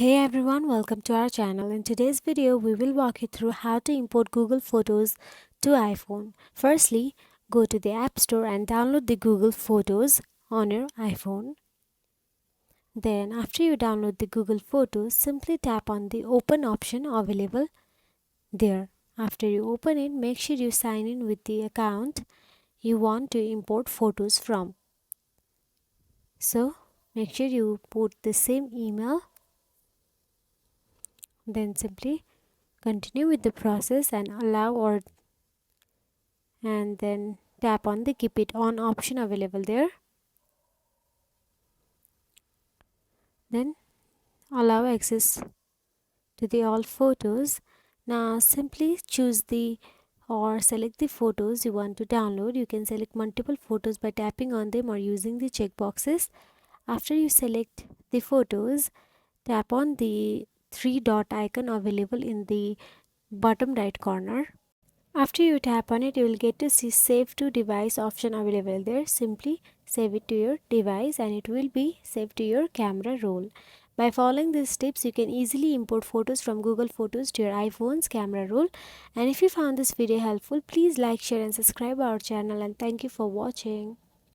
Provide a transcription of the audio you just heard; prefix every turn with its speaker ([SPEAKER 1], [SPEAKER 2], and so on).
[SPEAKER 1] Hey everyone, welcome to our channel. In today's video, we will walk you through how to import Google Photos to iPhone. Firstly, go to the App Store and download the Google Photos on your iPhone. Then, after you download the Google Photos, simply tap on the Open option available there. After you open it, make sure you sign in with the account you want to import photos from. So, make sure you put the same email. Then simply continue with the process and then tap on the keep it on option available there. Then allow access to the all photos. Now simply choose the or select the photos you want to download. You can select multiple photos by tapping on them or using the checkboxes. After you select the photos, tap on the three dot icon available in the bottom right corner. After you tap on it, you will get to see save to device option available there. Simply save it to your device and it will be saved to your camera roll. By following these steps, you can easily import photos from Google Photos to your iPhone's camera roll. And if you found this video helpful, please like, share and subscribe our channel, and thank you for watching.